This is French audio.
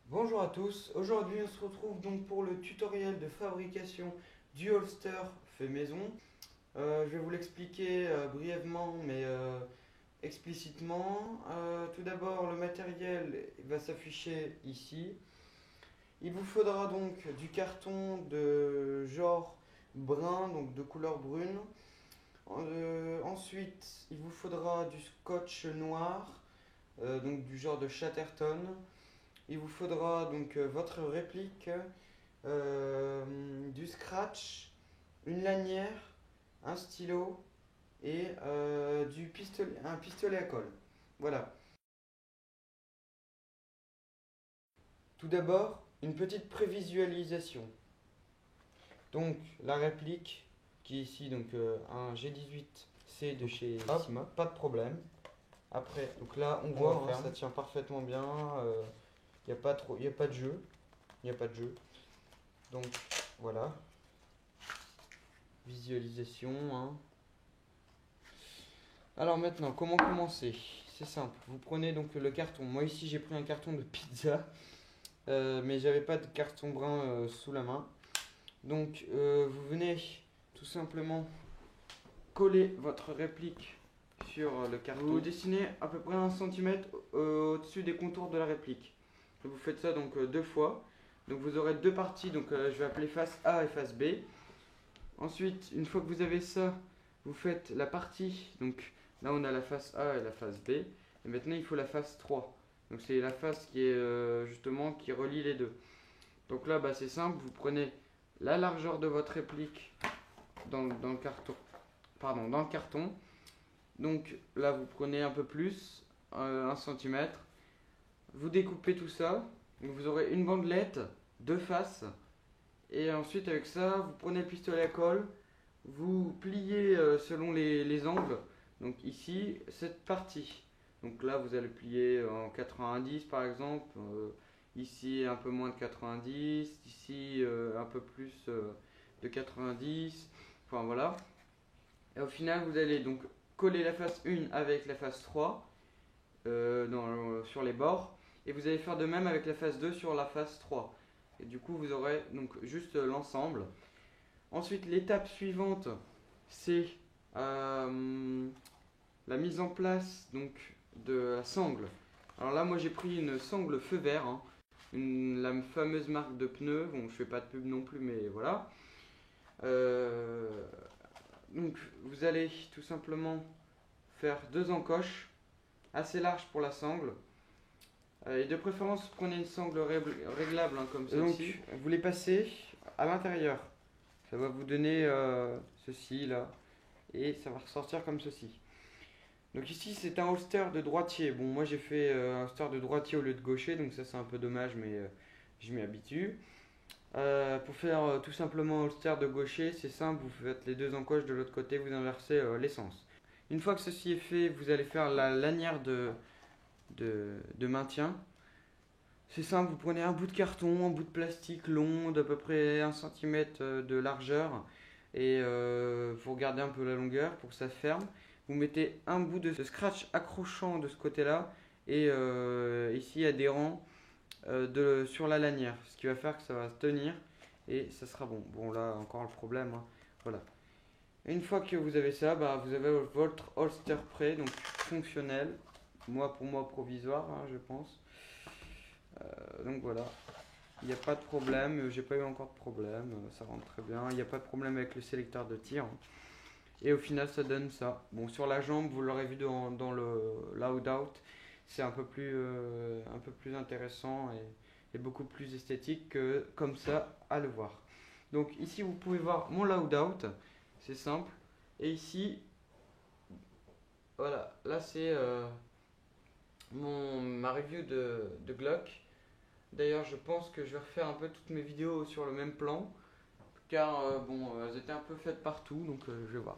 Bonjour à tous, aujourd'hui on se retrouve donc pour le tutoriel de fabrication du holster fait maison. Je vais vous l'expliquer brièvement mais explicitement. Tout d'abord le matériel va s'afficher ici. Il vous faudra donc du carton de genre brun, donc de couleur brune. Ensuite il vous faudra du scotch noir, donc du genre de Chatterton. Il vous faudra donc votre réplique, du scratch, une lanière, un stylo et un pistolet à colle. Voilà. Tout d'abord, une petite prévisualisation. Donc la réplique qui est ici, donc un G18C de chez Sima, pas de problème. Après, donc là on voit, ça tient parfaitement bien. Il n'y a pas trop, y a pas de jeu. Il n'y a pas de jeu. Donc voilà, visualisation, hein. Alors maintenant, comment commencer? C'est simple, vous prenez donc le carton. Moi ici j'ai pris un carton de pizza, mais j'avais pas de carton brun sous la main. Donc vous venez tout simplement coller votre réplique sur le carton. Vous dessinez à peu près 1 cm au-dessus des contours de la réplique. Vous faites ça donc deux fois. Donc vous aurez deux parties, donc je vais appeler face A et face B. Ensuite, une fois que vous avez ça, vous faites la partie. Donc là, on a la face A et la face B. Et maintenant, il faut la face 3. Donc c'est la face qui est justement qui relie les deux. Donc là, bah, c'est simple. Vous prenez la largeur de votre réplique dans le carton. Pardon, dans le carton. Donc là, vous prenez un peu plus, 1 cm. Vous découpez tout ça. Donc, vous aurez une bandelette, deux faces. Et ensuite avec ça, vous prenez le pistolet à colle, vous pliez selon les angles. Donc ici, cette partie. Donc là, vous allez plier en 90 par exemple. Ici, un peu moins de 90. Ici, un peu plus de 90. Enfin voilà. Et au final, vous allez donc coller la face 1 avec la face 3 sur les bords. Et vous allez faire de même avec la face 2 sur la face 3. Et du coup, vous aurez donc juste l'ensemble. Ensuite, l'étape suivante, c'est la mise en place donc, de la sangle. Alors là, moi j'ai pris une sangle feu vert, hein, la fameuse marque de pneus. Bon, je fais pas de pub non plus, mais voilà. Donc, vous allez tout simplement faire deux encoches assez larges pour la sangle. Et de préférence, prenez une sangle réglable hein, comme celle-ci. Donc, vous les passez à l'intérieur. Ça va vous donner ceci là. Et ça va ressortir comme ceci. Donc ici, c'est un holster de droitier. Bon, moi j'ai fait un holster de droitier au lieu de gaucher. Donc ça, c'est un peu dommage, mais je m'y habitue. Pour faire tout simplement un holster de gaucher, c'est simple. Vous faites les deux encoches de l'autre côté, vous inversez les sens. Une fois que ceci est fait, vous allez faire la lanière de maintien. C'est simple, vous prenez un bout de carton, un bout de plastique long d'à peu près 1 cm de largeur et vous regardez un peu la longueur pour que ça ferme. Vous mettez un bout de scratch accrochant de ce côté-là et ici adhérent sur la lanière, ce qui va faire que ça va se tenir et ça sera bon. Bon là encore le problème, hein. Voilà. Une fois que vous avez ça, bah, vous avez votre holster prêt, donc fonctionnel. Pour moi provisoire, hein, je pense. Donc voilà, il n'y a pas de problème, j'ai pas eu encore de problème, ça rentre très bien, il n'y a pas de problème avec le sélecteur de tir. Et au final ça donne ça. Bon, sur la jambe, vous l'aurez vu dans le loud out, c'est un peu plus intéressant et beaucoup plus esthétique que comme ça à le voir. Donc ici vous pouvez voir mon loud out, c'est simple. Et ici, voilà, là c'est ma review de Glock. D'ailleurs, je pense que je vais refaire un peu toutes mes vidéos sur le même plan, car bon, elles étaient un peu faites partout, donc je vais voir.